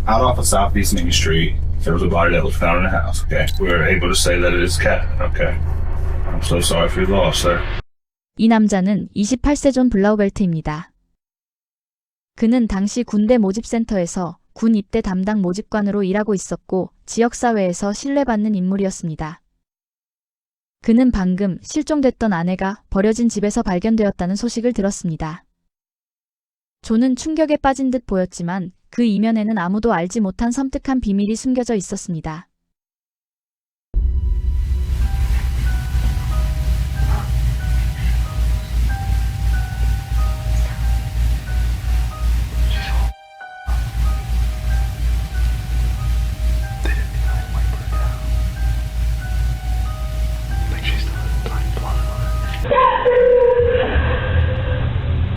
Out off of Southeast Main Street, there was a body that was found in the house. Okay, we were able to say that it is Kevin. Okay, I'm so sorry for your loss, sir. 이 남자는 28세 존 블라우벨트입니다. 그는 당시 군대 모집센터에서 군 입대 담당 모집관으로 일하고 있었고 지역사회에서 신뢰받는 인물이었습니다. 그는 방금 실종됐던 아내가 버려진 집에서 발견되었다는 소식을 들었습니다. 존은 충격에 빠진 듯 보였지만 그 이면에는 아무도 알지 못한 섬뜩한 비밀이 숨겨져 있었습니다.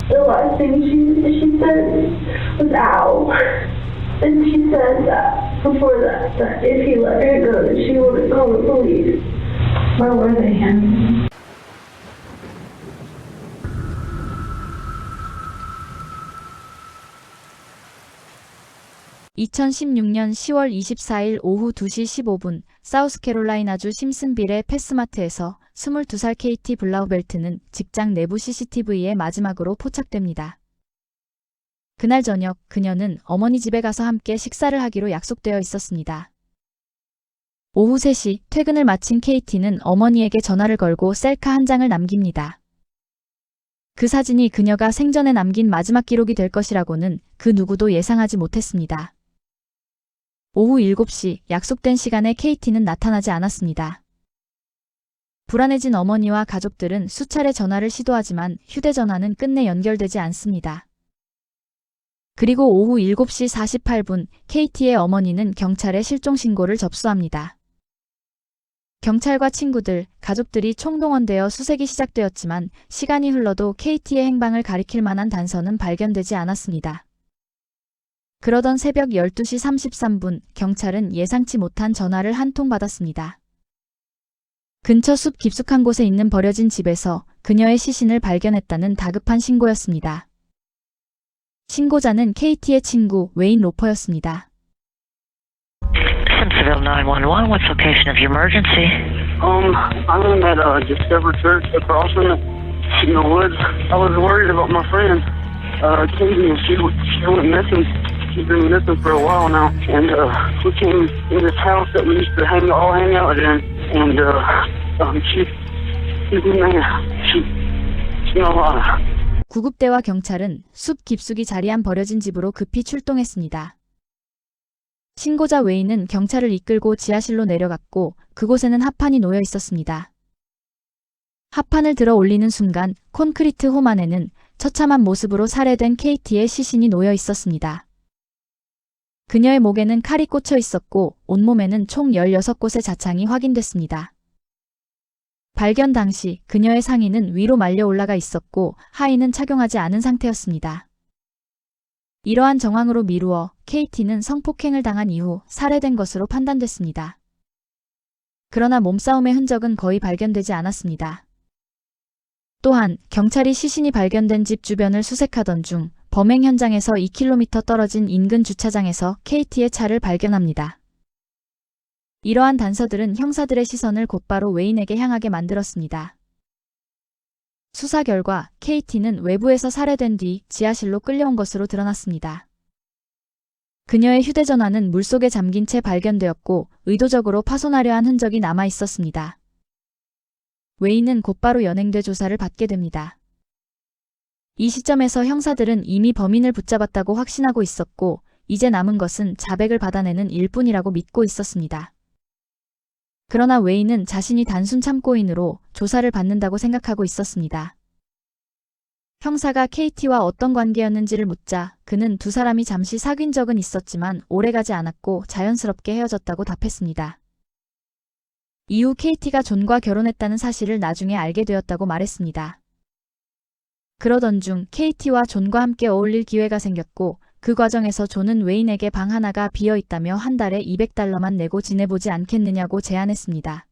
The last thing she said was ow. And she said that before that if he let her go, that she wouldn't call the police. Where were they, Henry? (2016년 10월 24일) 오후 2시 15분 사우스캐롤라이나주 심슨빌의 패스마트에서 22살 케이티 블라우벨트는 직장 내부 CCTV에 마지막으로 포착됩니다. 그날 저녁 그녀는 어머니 집에 가서 함께 식사를 하기로 약속되어 있었습니다. 오후 3시 퇴근을 마친 케이티는 어머니에게 전화를 걸고 셀카 한 장을 남깁니다. 그 사진이 그녀가 생전에 남긴 마지막 기록이 될 것이라고는 그 누구도 예상하지 못했습니다. 오후 7시 약속된 시간에 케이티는 나타나지 않았습니다. 불안해진 어머니와 가족들은 수차례 전화를 시도하지만 휴대전화는 끝내 연결되지 않습니다. 그리고 오후 7시 48분 케이티의 어머니는 경찰에 실종신고를 접수합니다. 경찰과 친구들, 가족들이 총동원되어 수색이 시작되었지만 시간이 흘러도 케이티의 행방을 가리킬 만한 단서는 발견되지 않았습니다. 그러던 새벽 12시 33분 경찰은 예상치 못한 전화를 한 통 받았습니다. 근처 숲 깊숙한 곳에 있는 버려진 집에서 그녀의 시신을 발견했다는 다급한 신고였습니다. 신고자는 케이티의 친구 웨인 로퍼였습니다. Simpsonville 911, what's location of your emergency? I'm in that Discover Church across from the woods. I was worried about my friend, Katie, and she went missing. She's been missing for a while now, and we came in this house that we used to all hang out in, and she's not alive. 구급대와 경찰은 숲 깊숙이 자리한 버려진 집으로 급히 출동했습니다. 신고자 웨인은 경찰을 이끌고 지하실로 내려갔고 그곳에는 합판이 놓여 있었습니다. 합판을 들어 올리는 순간 콘크리트 홈 안에는 처참한 모습으로 살해된 케이티의 시신이 놓여 있었습니다. 그녀의 목에는 칼이 꽂혀 있었고 온몸에는 총 16곳의 자창이 확인됐습니다. 발견 당시 그녀의 상의는 위로 말려 올라가 있었고 하의는 착용하지 않은 상태였습니다. 이러한 정황으로 미루어 케이티는 성폭행을 당한 이후 살해된 것으로 판단됐습니다. 그러나 몸싸움의 흔적은 거의 발견되지 않았습니다. 또한 경찰이 시신이 발견된 집 주변을 수색하던 중 범행 현장에서 2km 떨어진 인근 주차장에서 케이티의 차를 발견합니다. 이러한 단서들은 형사들의 시선을 곧바로 웨인에게 향하게 만들었습니다. 수사 결과 케이티는 외부에서 살해된 뒤 지하실로 끌려온 것으로 드러났습니다. 그녀의 휴대전화는 물속에 잠긴 채 발견되었고 의도적으로 파손하려 한 흔적이 남아 있었습니다. 웨인은 곧바로 연행돼 조사를 받게 됩니다. 이 시점에서 형사들은 이미 범인을 붙잡았다고 확신하고 있었고 이제 남은 것은 자백을 받아내는 일뿐이라고 믿고 있었습니다. 그러나 웨인은 자신이 단순 참고인으로 조사를 받는다고 생각하고 있었습니다. 형사가 케이티와 어떤 관계였는지를 묻자 그는 두 사람이 잠시 사귄 적은 있었지만 오래가지 않았고 자연스럽게 헤어졌다고 답했습니다. 이후 케이티가 존과 결혼했다는 사실을 나중에 알게 되었다고 말했습니다. 그러던 중 케이티와 존과 함께 어울릴 기회가 생겼고 그 과정에서 존은 웨인에게 방 하나가 비어 있다며 한 달에 $200만 내고 지내보지 않겠느냐고 제안했습니다.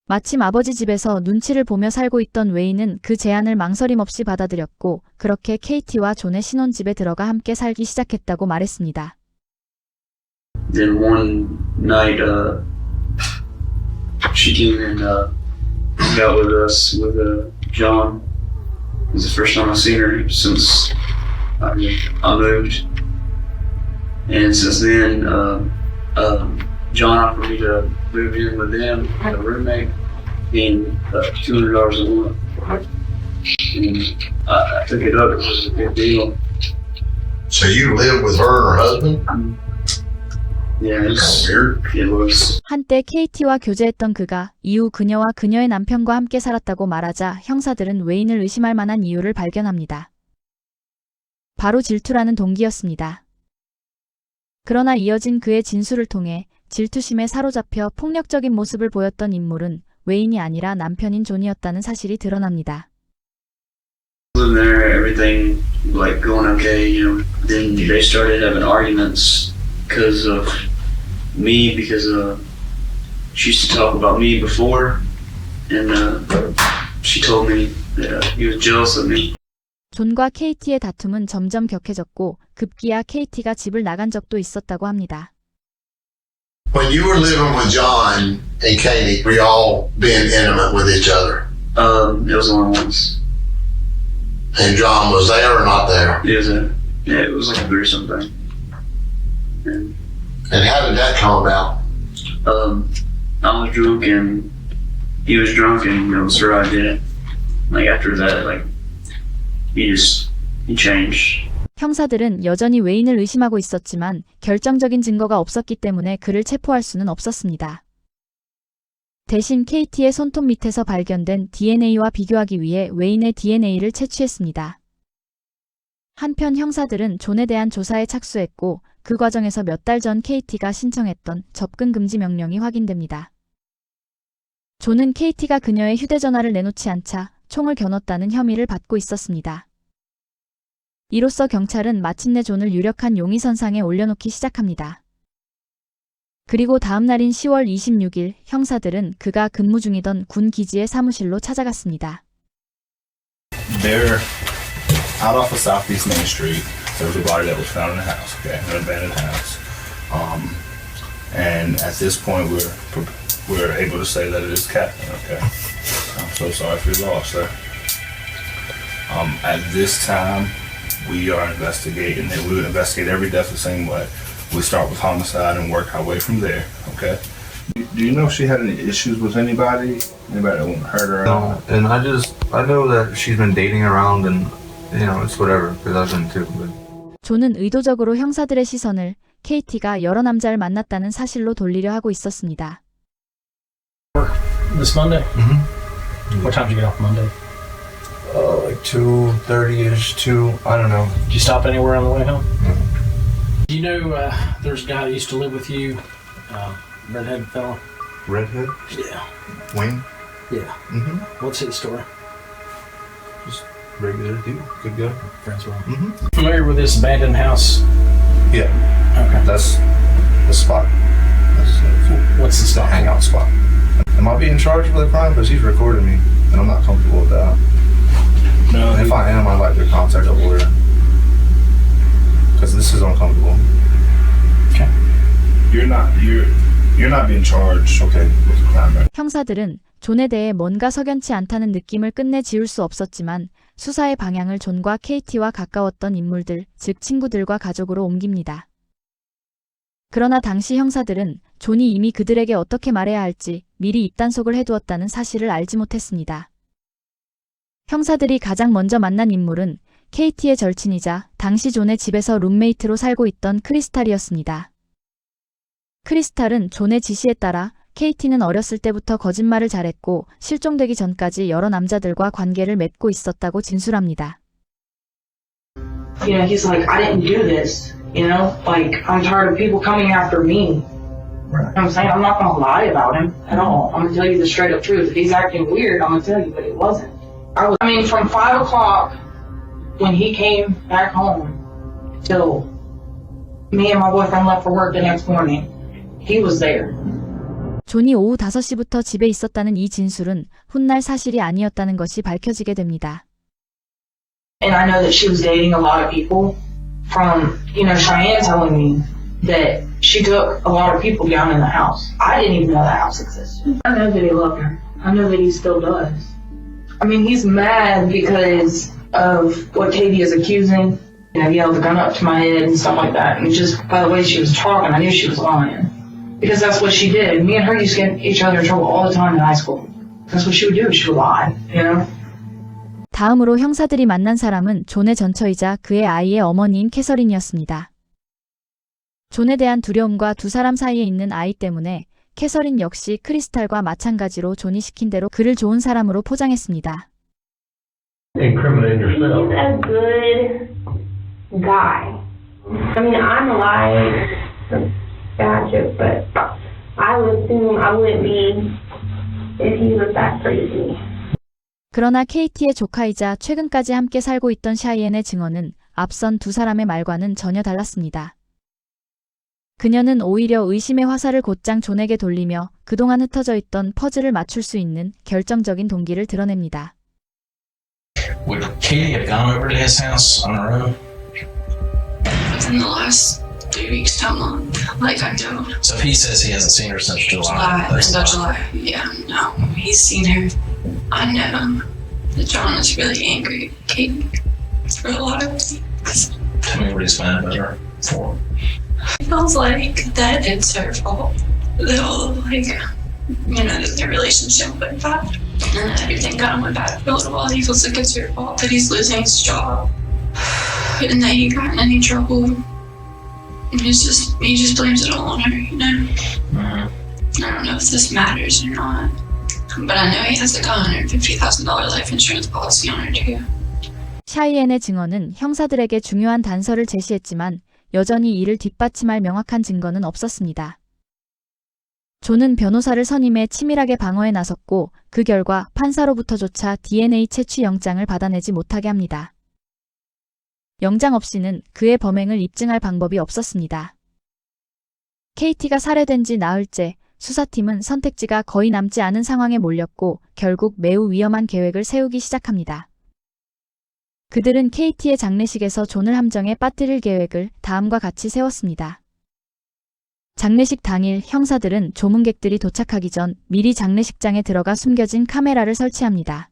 마침 아버지 집에서 눈치를 보며 살고 있던 웨인은 그 제안을 망설임 없이 받아들였고 그렇게 케이티와 존의 신혼집에 들어가 함께 살기 시작했다고 말했습니다. then one night, she came and got with us with John. It was the first time I've seen her since I moved. And since then, John offered me to move in with them, a roommate, being $200 a month. And I took it up. It was a good deal. So you live with her and her husband? Yeah, That's weird. it was. 한때 KT와 교제했던 그가 이후 그녀와 그녀의 남편과 함께 살았다고 말하자 형사들은 웨인을 의심할 만한 이유를 발견합니다. 바로 질투라는 동기였습니다. 그러나 이어진 그의 진술을 통해 질투심에 사로잡혀 폭력적인 모습을 보였던 인물은 웨인이 아니라 남편인 존이었다는 사실이 드러납니다. Living there, everything like going okay, you know. Then they started having arguments because of me, because she used to talk about me before, and she told me that he was jealous of me. 존과 KT의 다툼은 점점 격해졌고 급기야 KT가 집을 나간 적도 있었다고 합니다. When you were living with John and Katie, were y'all being intimate with each other? It was only once. And John was there or not there? It was like a threesome thing. And how did that come about? I was drunk and he was drunk, and it was her idea. Like after that, like he changed. 형사들은 여전히 웨인을 의심하고 있었지만 결정적인 증거가 없었기 때문에 그를 체포할 수는 없었습니다. 대신 KT의 손톱 밑에서 발견된 DNA와 비교하기 위해 웨인의 DNA를 채취했습니다. 한편 형사들은 존에 대한 조사에 착수했고 그 과정에서 몇 달 전 KT가 신청했던 접근 금지 명령이 확인됩니다. 존은 KT가 그녀의 휴대전화를 내놓지 않자 총을 겨눴다는 혐의를 받고 있었습니다. 이로써 경찰은 마침내 존을 유력한 용의선상에 올려놓기 시작합니다. 그리고 다음 날인 10월 26일 형사들은 그가 근무 중이던 군 기지의 사무실로 찾아갔습니다. There, out off of Southeast Main Street, there was a body that was found in a house, okay, an abandoned house. And at this point, we're able to say that it is Catherine, okay. I'm so sorry for your loss, sir. At this time, we are investigating, and we would investigate every death the same way. We start with homicide and work our way from there, okay? Do you know if she had any issues with anybody? Anybody that wouldn't hurt her? No, and I know that she's been dating around, and you know, it's whatever, because I've been too. But. 존은 의도적으로 형사들의 시선을 KT가 여러 남자를 만났다는 사실로 돌리려 하고 있었습니다. This Monday? Mm-hmm. What time did you get off Monday? Like 2:30ish, I don't know. Did you stop anywhere on the way home? Mm-hmm. Do you know there's a guy that used to live with you, redhead fella? Redhead? Yeah. Wayne? Yeah. Mm-hmm. What's his story? Just regular dude, good guy. Friends with him. Mm-hmm. Familiar with this abandoned house? Yeah, Okay. that's the spot. What's the spot? Hangout spot. Am I being charged with a crime? Because he's recording me, and I'm not comfortable with that. No, If I am, I'd like to contact a lawyer. Because this is uncomfortable. Okay. you're not being charged, okay, with a crime. Right? 형사들은 존에 대해 뭔가 석연치 않다는 느낌을 끝내 지울 수 없었지만 수사의 방향을 존과 KT와 가까웠던 인물들, 즉 친구들과 가족으로 옮깁니다. 그러나 당시 형사들은 존이 이미 그들에게 어떻게 말해야 할지 미리 입단속을 해두었다는 사실을 알지 못했습니다. 형사들이 가장 먼저 만난 인물은 KT의 절친이자 당시 존의 집에서 룸메이트로 살고 있던 크리스탈이었습니다. 크리스탈은 존의 지시에 따라 KT는 어렸을 때부터 거짓말을 잘했고 실종되기 전까지 여러 남자들과 관계를 맺고 있었다고 진술합니다. You know, he's like, I didn't do this. You know, like, I'm tired of people coming after me. Right. You know what I'm saying? I'm not gonna lie about him at all. I'm gonna tell you the straight up truth. If he's acting weird, I'm gonna tell you, but it wasn't. I mean, from 5 o'clock when he came back home till me and my boyfriend left for work the next morning, he was there. 존이 오후 5시부터 집에 있었다는 이 진술은 훗날 사실이 아니었다는 것이 밝혀지게 됩니다. And I know that she was dating a lot of people from, you know, Cheyenne telling me that she took a lot of people down in the house. I didn't even know the house existed. I know that he loved her. I know that he still does. I mean, he's mad because of what Katie is accusing. You know, he held the gun up to my head and stuff like that. And just by the way she was talking, I knew she was lying. Because that's what she did. Me and her used to get each other in trouble all the time in high school. That's what she would do. She would lie, you know? 다음으로 형사들이 만난 사람은 존의 전처이자 그의 아이의 어머니인 캐서린이었습니다. 존에 대한 두려움과 두 사람 사이에 있는 아이 때문에 캐서린 역시 크리스탈과 마찬가지로 존이 시킨 대로 그를 좋은 사람으로 포장했습니다. Incriminate yourself. He's a good guy. I mean, I'm alive. Gotcha, but I would assume I wouldn't be if he was that crazy. 그러나 케이티의 조카이자 최근까지 함께 살고 있던 샤이엔의 증언은 앞선 두 사람의 말과는 전혀 달랐습니다. 그녀는 오히려 의심의 화살을 곧장 존에게 돌리며 그동안 흩어져 있던 퍼즐을 맞출 수 있는 결정적인 동기를 드러냅니다. Would Katie have gone over to his house on her own? Within the last 3 weeks, how long? Like, I don't. So if he says he hasn't seen her since July. July. Yeah, no. He's seen her. I know that John is really angry at Katie for a lot of things. Tell me what he's mad at her for. It feels like that it's her fault. That all, like, you know, that their relationship went bad. And that everything kind of went bad for a little while. He feels like it's her fault that he's losing his job. And that he got in any trouble. And he just blames it all on her, you know? I don't know if this matters or not. But I know he has like a $150,000 life insurance policy on her too. 샤이엔의 증언은 형사들에게 중요한 단서를 제시했지만 여전히 이를 뒷받침할 명확한 증거는 없었습니다. 존은 변호사를 선임해 치밀하게 방어에 나섰고 그 결과 판사로부터조차 DNA 채취 영장을 받아내지 못하게 합니다. 영장 없이는 그의 범행을 입증할 방법이 없었습니다. 케이티가 살해된 지 나흘째 수사팀은 선택지가 거의 남지 않은 상황에 몰렸고 결국 매우 위험한 계획을 세우기 시작합니다. 그들은 케이티의 장례식에서 존을 함정에 빠뜨릴 계획을 다음과 같이 세웠습니다. 장례식 당일 형사들은 조문객들이 도착하기 전 미리 장례식장에 들어가 숨겨진 카메라를 설치합니다.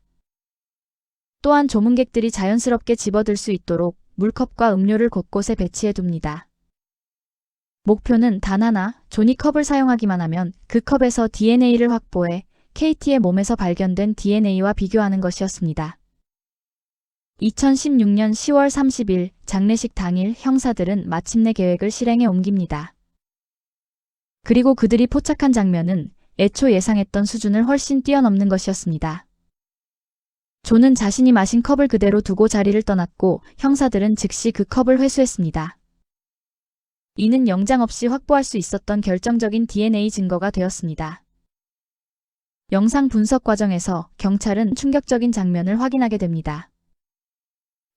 또한 조문객들이 자연스럽게 집어들 수 있도록 물컵과 음료를 곳곳에 배치해 둡니다. 목표는 단 하나, 존이 컵을 사용하기만 하면 그 컵에서 DNA를 확보해 케이티의 몸에서 발견된 DNA와 비교하는 것이었습니다. 2016년 10월 30일 장례식 당일 형사들은 마침내 계획을 실행에 옮깁니다. 그리고 그들이 포착한 장면은 애초 예상했던 수준을 훨씬 뛰어넘는 것이었습니다. 존은 자신이 마신 컵을 그대로 두고 자리를 떠났고 형사들은 즉시 그 컵을 회수했습니다. 이는 영장 없이 확보할 수 있었던 결정적인 DNA 증거가 되었습니다. 영상 분석 과정에서 경찰은 충격적인 장면을 확인하게 됩니다.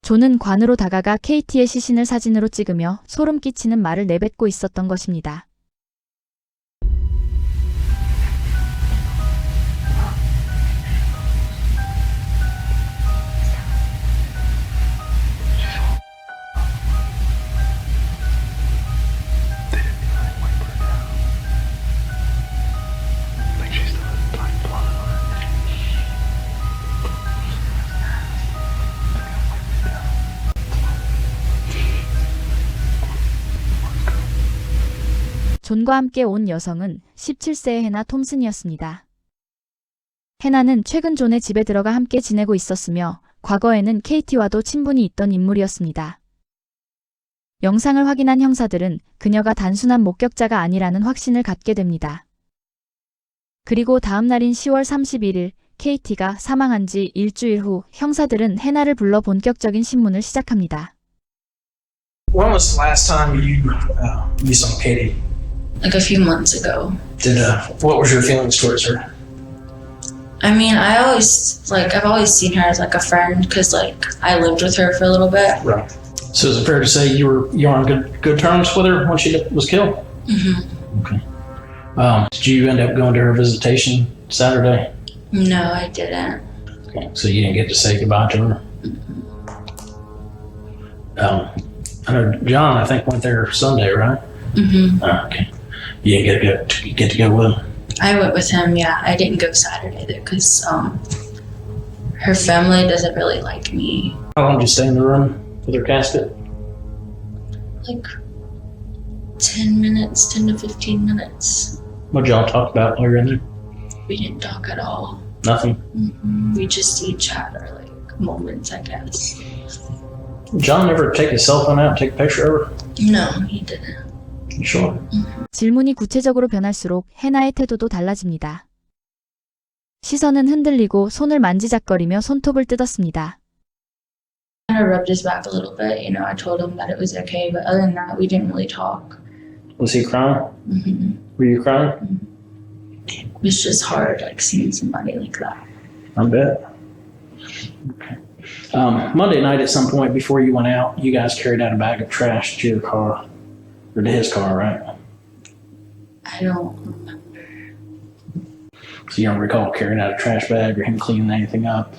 존은 관으로 다가가 케이티의 시신을 사진으로 찍으며 소름 끼치는 말을 내뱉고 있었던 것입니다. 존과 함께 온 여성은 17세의 해나 톰슨이었습니다. 해나는 최근 존의 집에 들어가 함께 지내고 있었으며 과거에는 케이티와도 친분이 있던 인물이었습니다. 영상을 확인한 형사들은 그녀가 단순한 목격자가 아니라는 확신을 갖게 됩니다. 그리고 다음 날인 10월 31일 케이티가 사망한 지 일주일 후 형사들은 해나를 불러 본격적인 신문을 시작합니다. When was the last time you saw Katie? Like a few months ago. What was your feelings towards her? I mean, I've always seen her as like a friend because like I lived with her for a little bit. Right. So is it fair to say you were on good terms with her when she was killed? Mm-hmm. Okay. Did you end up going to her visitation Saturday? No, I didn't. Okay. So you didn't get to say goodbye to her? Mm-hmm. I know John, I think, went there Sunday, right? Mm-hmm. Oh, okay. You get to go with him? I went with him, yeah. I didn't go Saturday though, because her family doesn't really like me. How long did you stay in the room with her casket? Like 10 minutes, 10 to 15 minutes. What y'all talk about while you're in there? We didn't talk at all. Nothing. We just each had our like moments, I guess. John never take his cell phone out and take a picture of her? No, he didn't. You sure? 질문이 구체적으로 변할수록 해나의 태도도 달라집니다. 시선은 흔들리고 손을 만지작거리며 손톱을 뜯었습니다. I rubbed his back a little bit, you know, I told him that it was okay, but other than that, we didn't really talk. Was he crying? Mm-hmm. Were you crying? It was just hard, like, seeing somebody like that. I bet. Okay. Monday night at some point before you went out, you guys carried out a bag of trash to your car, or to his car, right? I don't remember. So you don't recall carrying out a trash bag or him cleaning anything up?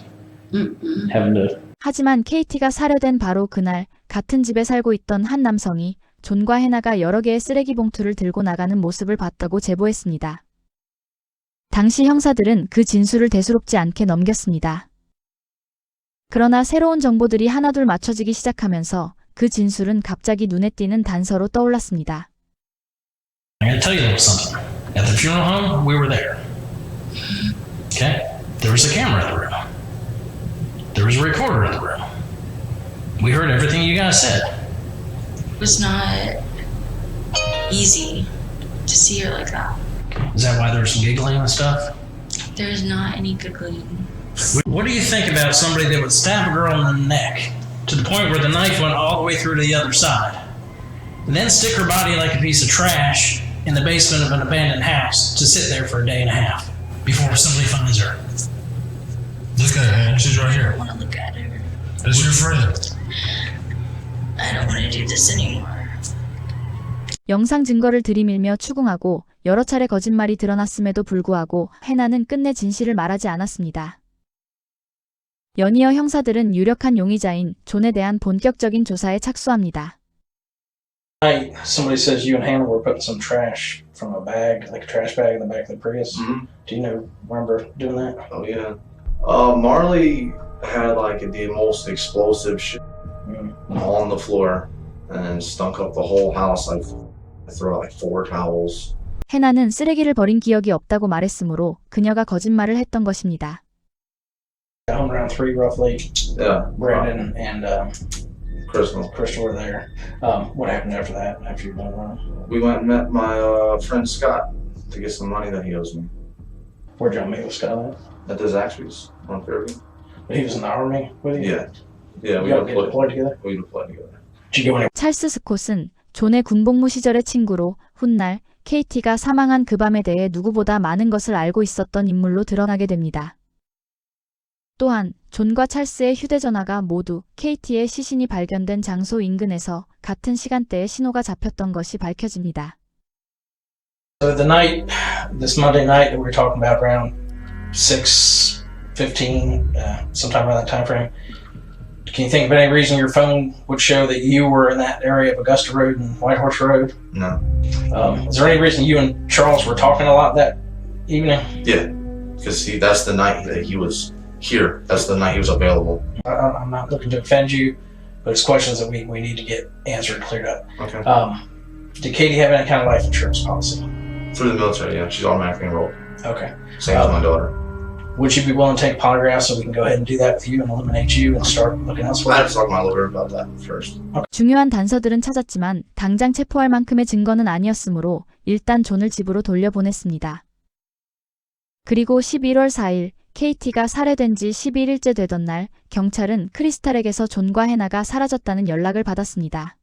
Mm-mm. Having to... 하지만 KT가 살해된 바로 그날 같은 집에 살고 있던 한 남성이 존과 해나가 여러 개의 쓰레기 봉투를 들고 나가는 모습을 봤다고 제보했습니다. 당시 형사들은 그 진술을 대수롭지 않게 넘겼습니다. 그러나 새로운 정보들이 하나둘 맞춰지기 시작하면서 그 진술은 갑자기 눈에 띄는 단서로 떠올랐습니다. I gotta tell you a little something. At the funeral home, we were there. Okay? There was a camera in the room. There was a recorder in the room. We heard everything you guys said. It was not easy to see her like that. Is that why there was some giggling and stuff? There's not any giggling. What do you think about somebody that would stab a girl in the neck to the point where the knife went all the way through to the other side, and then stick her body like a piece of trash in the basement of an abandoned house to sit there for a day and a half before somebody finds her? Look at her, she's right I here. don't want to look at her. That's your friend. I don't want to do this anymore. 영상 증거를 들이밀며 추궁하고 여러 차례 거짓말이 드러났음에도 불구하고 해나는 끝내 진실을 말하지 않았습니다. 연이어 형사들은 유력한 용의자인 존에 대한 본격적인 조사에 착수합니다. Hey, somebody says you and Hannah were putting some trash from a bag, like a trash bag in the back of the Prius. Mm-hmm. Do you remember doing that? Oh yeah. Marley had like the most explosive shit on the floor and stunk up the whole house. Like I threw out like 4 towels. 해나는 쓰레기를 버린 기억이 없다고 말했으므로 그녀가 거짓말을 했던 것입니다. Got home around 3 roughly. Yeah. Brandon and Crystal were there. What happened after that? After you went around? We went and met my friend Scott to get some money that he owes me. Where'd y'all meet with Scott At the Zaxby's on Fairview. He was in the army with you? Yeah. Yeah, we y'all get deployed together? We deployed together. Did you go anywhere? 찰스 스콧은 존의 군복무 시절의 친구로 훗날 KT가 사망한 그 밤에 대해 누구보다 많은 것을 알고 있었던 인물로 드러나게 됩니다. 또한 존과 찰스의 휴대전화가 모두 KT의 시신이 발견된 장소 인근에서 같은 시간대에 신호가 잡혔던 것이 밝혀집니다. So the night, this Monday night that we were talking about around 6:15, sometime around that time frame, can you think of any reason your phone would show that you were in that area of Augusta Road and Whitehorse Road? No. Is there any reason you and Charles were talking a lot that evening? Yeah, because that's the night that he was here. That's the night he was available. I'm not looking to offend you, but it's questions that we need to get answered and cleared up. Okay. Did Katie have any kind of life insurance policy? Through the military, yeah. She's automatically enrolled. Okay. Same as my daughter. Would you be willing to take a polygraph so we can go ahead and do that with you and eliminate you and start looking I elsewhere? have to talk to my lawyer about that first. 중요한 단서들은 찾았지만 당장 체포할 만큼의 증거는 아니었으므로 일단 존을 집으로 돌려보냈습니다. 그리고 11월 4일 KT가 살해된 지 11일째 되던 날 경찰은 크리스탈에게서 존과 해나가 사라졌다는 연락을 받았습니다.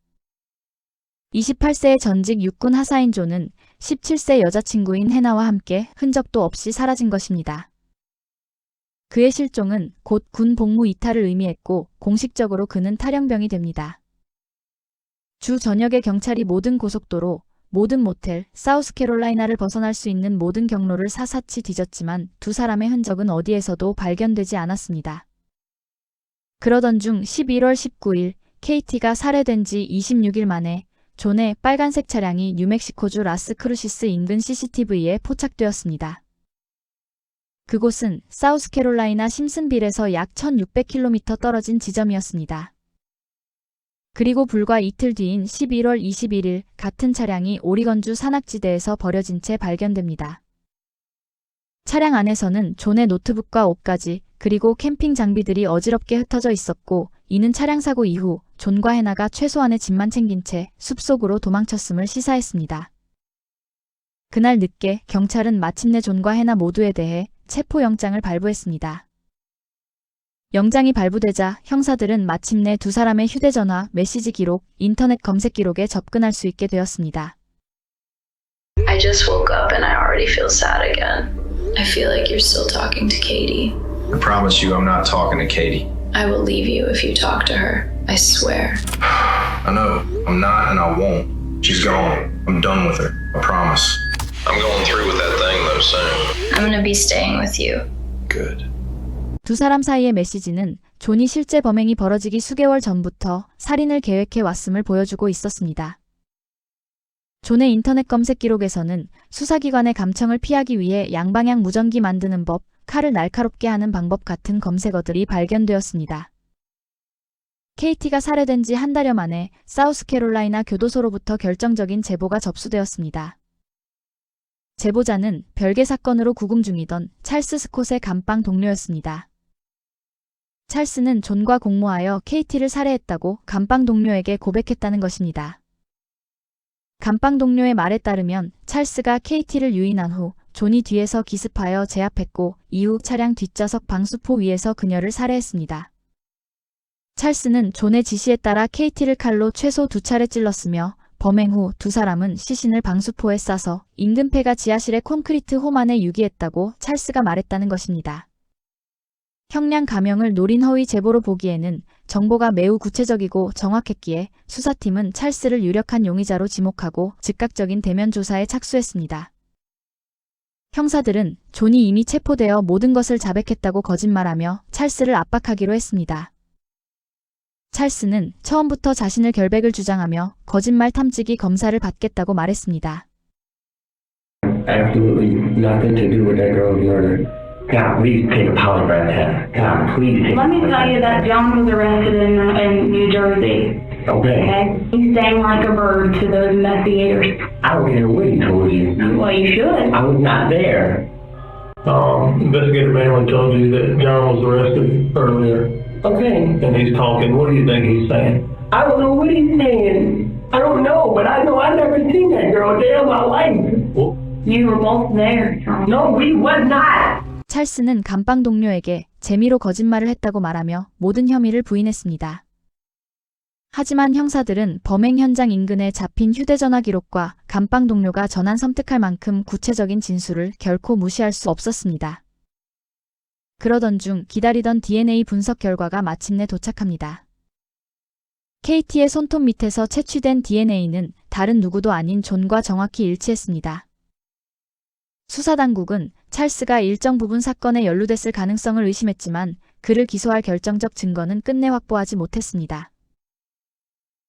28세의 전직 육군 하사인 존은 17세 여자친구인 해나와 함께 흔적도 없이 사라진 것입니다. 그의 실종은 곧 군 복무 이탈을 의미했고 공식적으로 그는 탈영병이 됩니다. 주 저녁에 경찰이 모든 고속도로, 모든 모텔, 사우스캐롤라이나를 벗어날 수 있는 모든 경로를 사사치 뒤졌지만 두 사람의 흔적은 어디에서도 발견되지 않았습니다. 그러던 중 11월 19일 KT가 살해된 지 26일 만에 존의 빨간색 차량이 뉴멕시코주 라스크루시스 인근 CCTV에 포착되었습니다. 그곳은 사우스캐롤라이나 심슨빌에서 약 1600km 떨어진 지점이었습니다. 그리고 불과 이틀 뒤인 11월 21일 같은 차량이 오리건주 산악지대에서 버려진 채 발견됩니다. 차량 안에서는 존의 노트북과 옷가지 그리고 캠핑 장비들이 어지럽게 흩어져 있었고 이는 차량 사고 이후 존과 해나가 최소한의 짐만 챙긴 채 숲속으로 도망쳤음을 시사했습니다. 그날 늦게 경찰은 마침내 존과 해나 모두에 대해 체포영장을 발부했습니다. 영장이 발부되자 형사들은 마침내 두 사람의 휴대전화, 메시지 기록, 인터넷 검색 기록에 접근할 수 있게 되었습니다. I just woke up and I already feel sad again. I feel like you're still talking to Katie. I promise you I'm not talking to Katie. I will leave you if you talk to her. I swear. I know. I'm not and I won't. She's gone. I'm done with her. I promise. I'm going through with that thing though soon. I'm gonna be staying with you. Good. 두 사람 사이의 메시지는 존이 실제 범행이 벌어지기 수개월 전부터 살인을 계획해 왔음을 보여주고 있었습니다. 존의 인터넷 검색 기록에서는 수사기관의 감청을 피하기 위해 양방향 무전기 만드는 법, 칼을 날카롭게 하는 방법 같은 검색어들이 발견되었습니다. 케이티가 살해된 지 한 달여 만에 사우스캐롤라이나 교도소로부터 결정적인 제보가 접수되었습니다. 제보자는 별개 사건으로 구금 중이던 찰스 스콧의 감방 동료였습니다. 찰스는 존과 공모하여 케이티를 살해했다고 감방 동료에게 고백했다는 것입니다. 감방 동료의 말에 따르면 찰스가 케이티를 유인한 후 존이 뒤에서 기습하여 제압했고 이후 차량 뒷좌석 방수포 위에서 그녀를 살해했습니다. 찰스는 존의 지시에 따라 케이티를 칼로 최소 2차례 찔렀으며 범행 후 두 사람은 시신을 방수포에 싸서 인근 폐가 지하실의 콘크리트 홈 안에 유기했다고 찰스가 말했다는 것입니다. 형량 감형을 노린 허위 제보로 보기에는 정보가 매우 구체적이고 정확했기에 수사팀은 찰스를 유력한 용의자로 지목하고 즉각적인 대면 조사에 착수했습니다. 형사들은 존이 이미 체포되어 모든 것을 자백했다고 거짓말하며 찰스를 압박하기로 했습니다. 찰스는 처음부터 자신을 결백을 주장하며 거짓말 탐지기 검사를 받겠다고 말했습니다. Absolutely nothing to do with that girl's murder. God, please take a polygraph test. God, please take Let me tell you that John was arrested in New Jersey. Okay. He sang like a bird to those investigators. I don't care what he told you. Well, you should. I was not there. Investigator Manley told you that John was arrested earlier. Okay. And he's talking. What do you think he's saying? I don't know what he's saying. I don't know, but I know I never seen that girl a day in my life. Well, You were both there, John. No, we was not. 찰스는 감방 동료에게 재미로 거짓말을 했다고 말하며 모든 혐의를 부인했습니다. 하지만 형사들은 범행 현장 인근에 잡힌 휴대전화 기록과 감방 동료가 전환 섬뜩할 만큼 구체적인 진술을 결코 무시할 수 없었습니다. 그러던 중 기다리던 DNA 분석 결과가 마침내 도착합니다. 케이티의 손톱 밑에서 채취된 DNA는 다른 누구도 아닌 존과 정확히 일치했습니다. 수사당국은 찰스가 일정 부분 사건에 연루됐을 가능성을 의심했지만 그를 기소할 결정적 증거는 끝내 확보하지 못했습니다.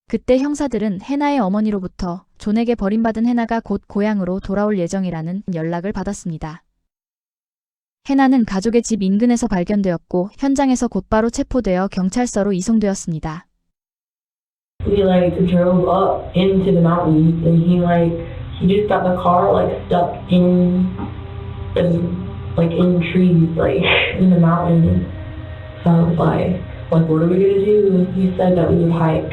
그때 형사들은 해나의 어머니로부터 존에게 버림받은 해나가 곧 고향으로 돌아올 예정이라는 연락을 받았습니다. 해나는 가족의 집 인근에서 발견되었고 현장에서 곧바로 체포되어 경찰서로 이송되었습니다. We drove up into the mountains and he just got the car stuck in trees in the mountains. So I was like what are we gonna do? And he said that we would hike.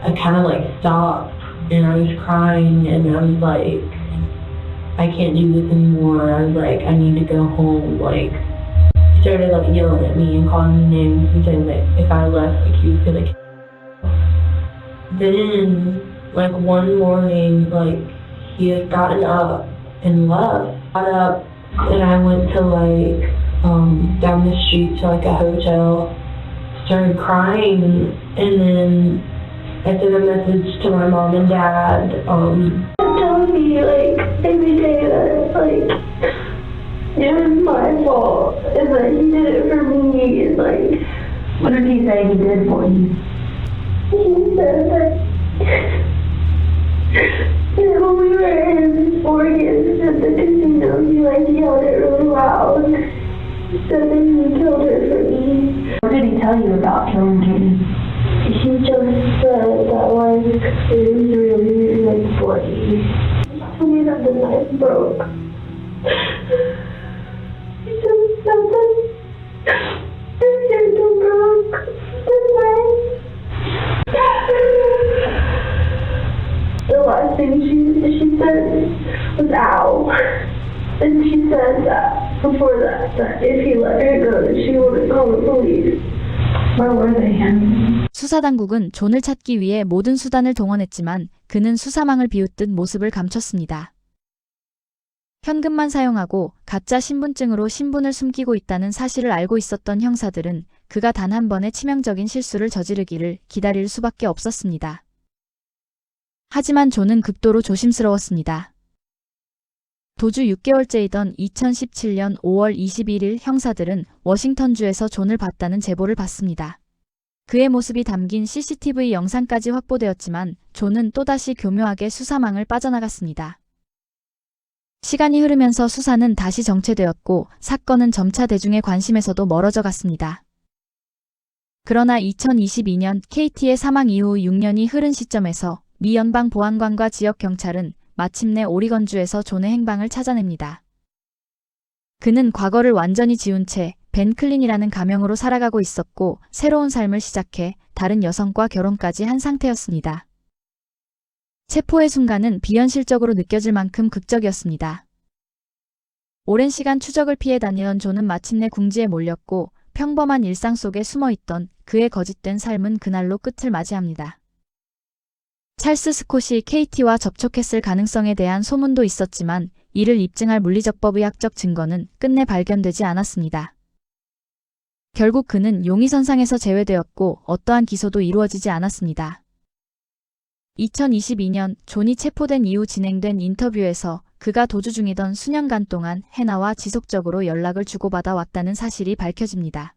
I kind of stopped and I was crying and I was like, I can't do this anymore. I was like, I need to go home. He started yelling at me and calling me names and saying that if I left, he was gonna kill me. Then one morning, he had gotten up and left. Got up and I went to down the street to a hotel. Started crying and then I sent a message to my mom and dad. Telling me every day that it was my fault and that he did it for me and what did he say he did for you? He said that You know, we were in Oregon at the casino. He like yelled it really loud. Said that he killed her for me. What did he tell you about killing Katie? He just said that like it was really like bloody. He told me that the knife broke. He just said that his handle broke. The last thing she said was ow. And she said that before that if he let her go, that she wouldn't call the police. Where were they, Henry? 수사당국은 존을 찾기 위해 모든 수단을 동원했지만 그는 수사망을 비웃듯 모습을 감췄습니다. 현금만 사용하고 가짜 신분증으로 신분을 숨기고 있다는 사실을 알고 있었던 형사들은 그가 단 한 번의 치명적인 실수를 저지르기를 기다릴 수밖에 없었습니다. 하지만 존은 극도로 조심스러웠습니다. 도주 6개월째이던 2017년 5월 21일 형사들은 워싱턴주에서 존을 봤다는 제보를 받습니다. 그의 모습이 담긴 CCTV 영상까지 확보되었지만 존은 또다시 교묘하게 수사망을 빠져나갔습니다. 시간이 흐르면서 수사는 다시 정체되었고 사건은 점차 대중의 관심에서도 멀어져 갔습니다. 그러나 2022년 KT의 사망 이후 6년이 흐른 시점에서 미 연방보안관과 지역경찰은 마침내 오리건주에서 존의 행방을 찾아냅니다. 그는 과거를 완전히 지운 채 벤 클린이라는 가명으로 살아가고 있었고 새로운 삶을 시작해 다른 여성과 결혼까지 한 상태였습니다. 체포의 순간은 비현실적으로 느껴질 만큼 극적이었습니다. 오랜 시간 추적을 피해 다니던 존은 마침내 궁지에 몰렸고 평범한 일상 속에 숨어있던 그의 거짓된 삶은 그날로 끝을 맞이합니다. 찰스 스콧이 KT와 접촉했을 가능성에 대한 소문도 있었지만 이를 입증할 물리적 의학적 증거는 끝내 발견되지 않았습니다. 결국 그는 용의선상에서 제외되었고 어떠한 기소도 이루어지지 않았습니다. 2022년 존이 체포된 이후 진행된 인터뷰에서 그가 도주 중이던 수년간 동안 해나와 지속적으로 연락을 주고받아 왔다는 사실이 밝혀집니다.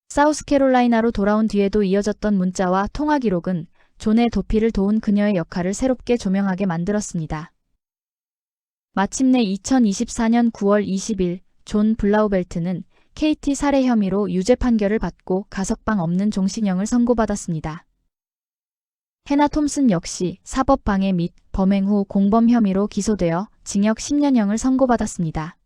사우스캐롤라이나로 돌아온 뒤에도 이어졌던 문자와 통화 기록은 존의 도피를 도운 그녀의 역할을 새롭게 조명하게 만들었습니다. 마침내 2024년 9월 20일 존 블라우벨트는 KT 살해 혐의로 유죄 판결을 받고 가석방 없는 종신형을 선고받았습니다. 해나 톰슨 역시 사법방해 및 범행 후 공범 혐의로 기소되어 징역 10년형을 선고받았습니다.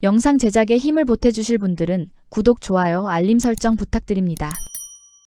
영상 제작에 힘을 보태주실 분들은 구독, 좋아요, 알림 설정 부탁드립니다.